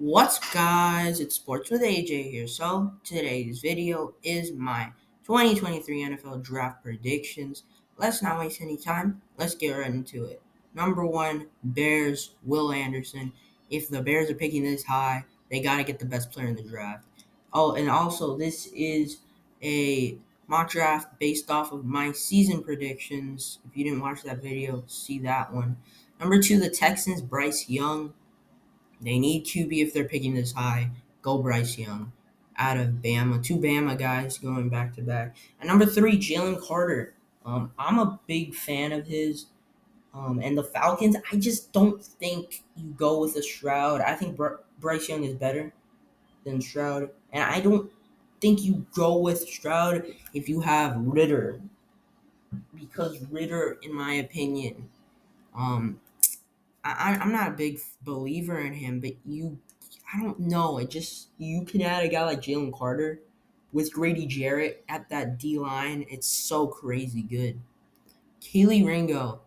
What's up, guys? It's Sports with AJ here. So, today's video is my 2023 NFL Draft predictions. Let's not waste any time. Let's get right into it. Number one, Bears, Will Anderson. If the Bears are picking this high, they got to get the best player in the draft. Oh, and also, this is a mock draft based off of my season predictions. If you didn't watch that video, see that one. Number two, the Texans, Bryce Young. They need QB if they're picking this high. Go Bryce Young out of Bama. Two Bama guys going back to back. And number three, Jalen Carter. I'm a big fan of his. And the Falcons, I just don't think you go with a Stroud. I think Bryce Young is better than Stroud. And I don't think you go with Stroud if you have Ritter. Because Ritter, in my opinion, um, I'm not a big believer in him, but I don't know. It just you can add a guy like Jalen Carter with Grady Jarrett at that D line. It's so crazy good. Keely Ringo.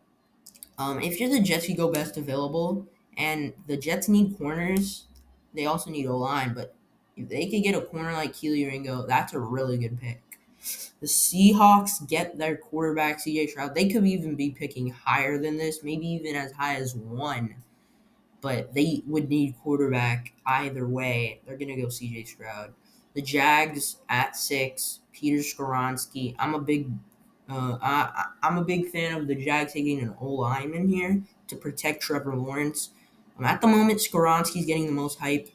If you're the Jets, you go best available, and the Jets need corners. They also need O line, but if they could get a corner like Keely Ringo, that's a really good pick. The Seahawks get their quarterback CJ Stroud. They could even be picking higher than this, maybe even as high as one, but they would need quarterback either way. They're gonna go CJ Stroud. The Jags at 6, Peter Skoronski. I'm a big fan of the Jags taking an O lineman here to protect Trevor Lawrence. At the moment, Skoronski's getting the most hype.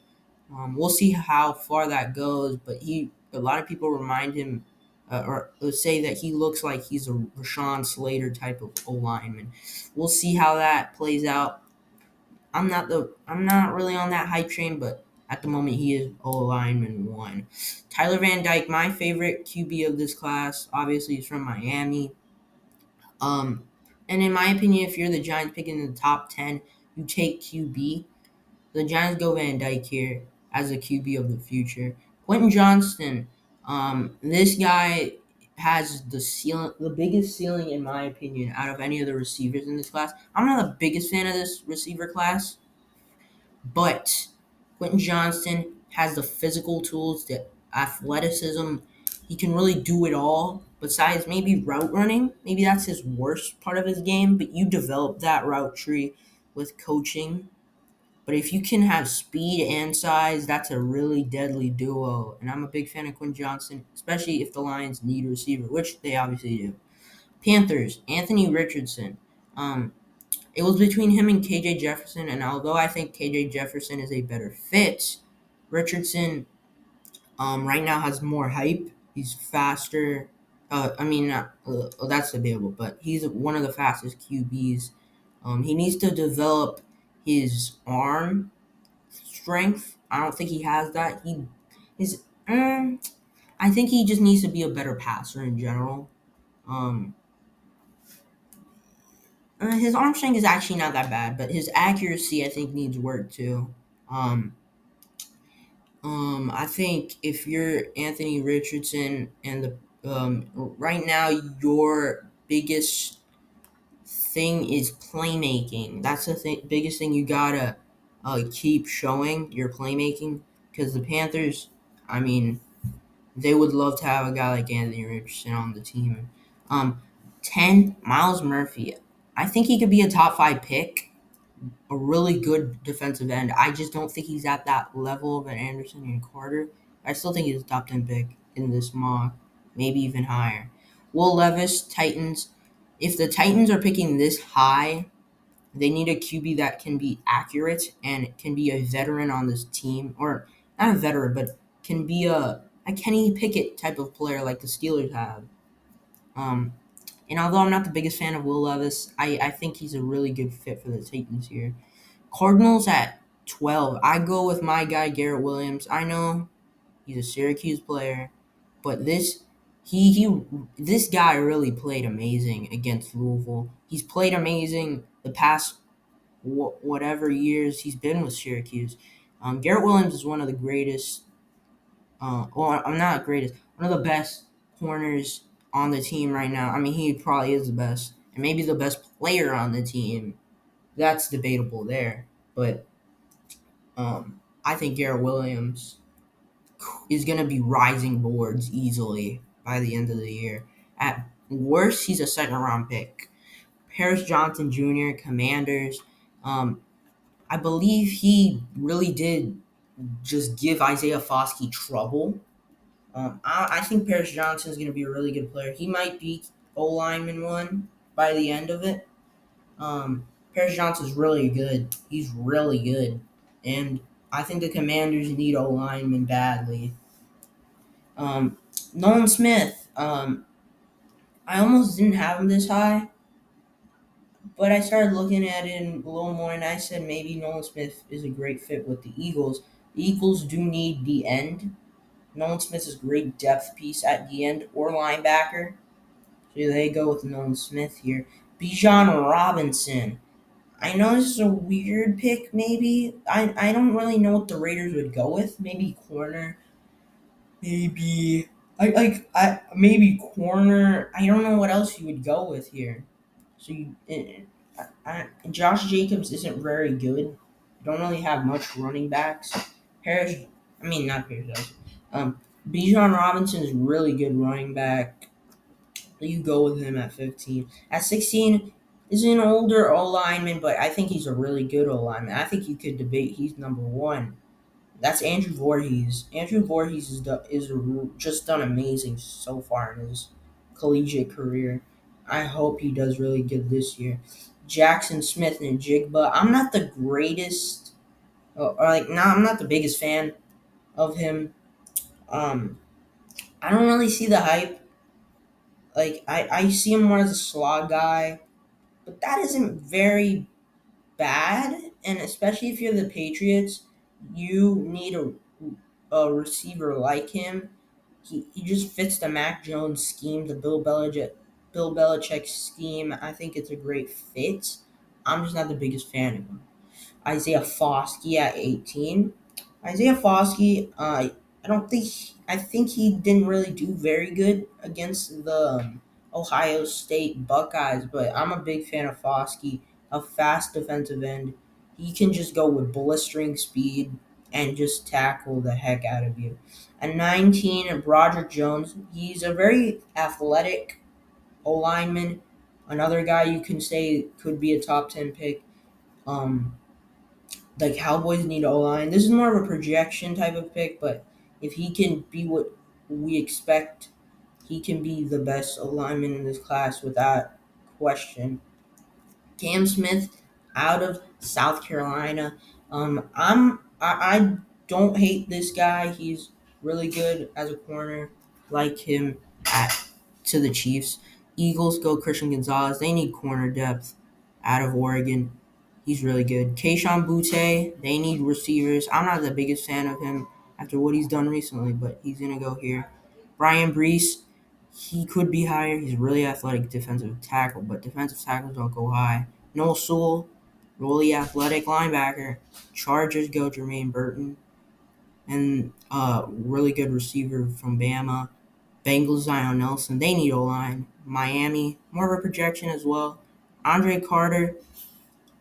We'll see how far that goes, but a lot of people remind him or say that he looks like he's a Rashawn Slater type of O lineman. We'll see how that plays out. I'm not really on that hype train, but at the moment he is O lineman one. Tyler Van Dyke, my favorite QB of this class. Obviously, he's from Miami. Um, and in my opinion, if you're the Giants picking in the top 10, you take QB. The Giants go Van Dyke here as a QB of the future. Quentin Johnston, this guy has the biggest ceiling in my opinion out of any of the receivers in this class. I'm not the biggest fan of this receiver class, but Quentin Johnston has the physical tools, the athleticism. He can really do it all. Besides maybe route running, maybe that's his worst part of his game, but you develop that route tree with coaching. But if you can have speed and size, that's a really deadly duo. And I'm a big fan of Quentin Johnston, especially if the Lions need a receiver, which they obviously do. Panthers, Anthony Richardson. Um, it was between him and KJ Jefferson, and although I think KJ Jefferson is a better fit, Richardson right now has more hype. He's faster. That's debatable, but he's one of the fastest QBs. He needs to develop his arm strength. I don't think he has that. He is. I think he just needs to be a better passer in general. Um, his arm strength is actually not that bad, but his accuracy I think needs work too. Um, I think if you're Anthony Richardson and the right now your biggest thing is playmaking. That's the biggest thing you gotta keep showing your playmaking because the Panthers, I mean, they would love to have a guy like Anthony Richardson on the team. Um, 10, Miles Murphy. I think he could be a top 5 pick, a really good defensive end. I just don't think he's at that level of an Anderson and Carter. I still think he's a top 10 pick in this mock, maybe even higher. Will Levis, Titans. If the Titans are picking this high, they need a QB that can be accurate and can be a veteran on this team, or not a veteran, but can be a Kenny Pickett type of player like the Steelers have. Um, and although I'm not the biggest fan of Will Levis, I think he's a really good fit for the Titans here. Cardinals at 12. I go with my guy Garrett Williams. I know he's a Syracuse player, but this guy really played amazing against Louisville. He's played amazing the past whatever years he's been with Syracuse. Garrett Williams is one of the greatest. Well, I'm not greatest. One of the best corners on the team right now. I mean, he probably is the best, and maybe the best player on the team. That's debatable there, but I think Garrett Williams is going to be rising boards easily by the end of the year. At worst, he's a second round pick. Paris Johnson Jr., Commanders. Um, I believe he really did just give Isaiah Foskey trouble. I think Paris Johnson is going to be a really good player. He might be O lineman one by the end of it. Paris Johnson's really good. He's really good. And I think the Commanders need O lineman badly. Um, Nolan Smith. I almost didn't have him this high, but I started looking at it a little more, and I said maybe Nolan Smith is a great fit with the Eagles. The Eagles do need the end. Nolan Smith is a great depth piece at the end or linebacker. So they go with Nolan Smith here. Bijan Robinson. I know this is a weird pick, maybe. I don't really know what the Raiders would go with. Maybe corner. Maybe I maybe corner. I don't know what else you would go with here. So Josh Jacobs isn't very good. You don't really have much running backs. Harris, I mean not Harris. Bijan Robinson is really good running back. You go with him at 15. At 16, is an older O lineman, but I think he's a really good O lineman. I think you could debate he's number one. That's Andrew Voorhees. Andrew Voorhees is just done amazing so far in his collegiate career. I hope he does really good this year. Jackson Smith and Jigba. I'm not the greatest, I'm not the biggest fan of him. Um, I don't really see the hype. I see him more as a slot guy, but that isn't very bad. And especially if you're the Patriots, you need a receiver like him. He just fits the Mac Jones scheme, the Bill Belichick scheme. I think it's a great fit. I'm just not the biggest fan of him. Isaiah Foskey at 18. Isaiah Foskey, I don't think I think he didn't really do very good against the Ohio State Buckeyes, but I'm a big fan of Foskey, a fast defensive end. He can just go with blistering speed and just tackle the heck out of you. At 19, Broderick Jones, he's a very athletic O lineman. Another guy you can say could be a top 10 pick. Um, the Cowboys need O line. This is more of a projection type of pick, but if he can be what we expect, he can be the best lineman in this class without question. Cam Smith out of South Carolina. I don't hate this guy. He's really good as a corner. Like him at to the Chiefs. Eagles go Christian Gonzalez. They need corner depth out of Oregon. He's really good. Kayshon Boutte, they need receivers. I'm not the biggest fan of him after what he's done recently, but he's going to go here. Brian Brees, he could be higher. He's really athletic defensive tackle, but defensive tackles don't go high. Noah Sewell, really athletic linebacker. Chargers go Jermaine Burton. And really good receiver from Bama. Bengals Zion Nelson, they need O-line. Miami, more of a projection as well. Andre Carter,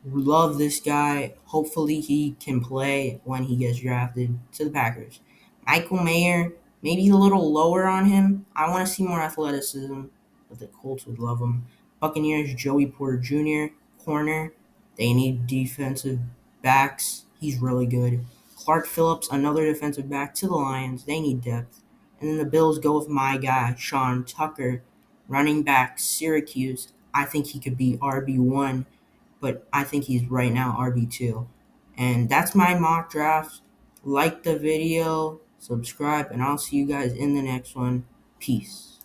love this guy. Hopefully he can play when he gets drafted to the Packers. Michael Mayer, maybe a little lower on him. I want to see more athleticism, but the Colts would love him. Buccaneers, Joey Porter Jr., corner. They need defensive backs. He's really good. Clark Phillips, another defensive back to the Lions. They need depth. And then the Bills go with my guy, Sean Tucker, running back, Syracuse. I think he could be RB1, but I think he's right now RB2. And that's my mock draft. Like the video, subscribe, and I'll see you guys in the next one. Peace.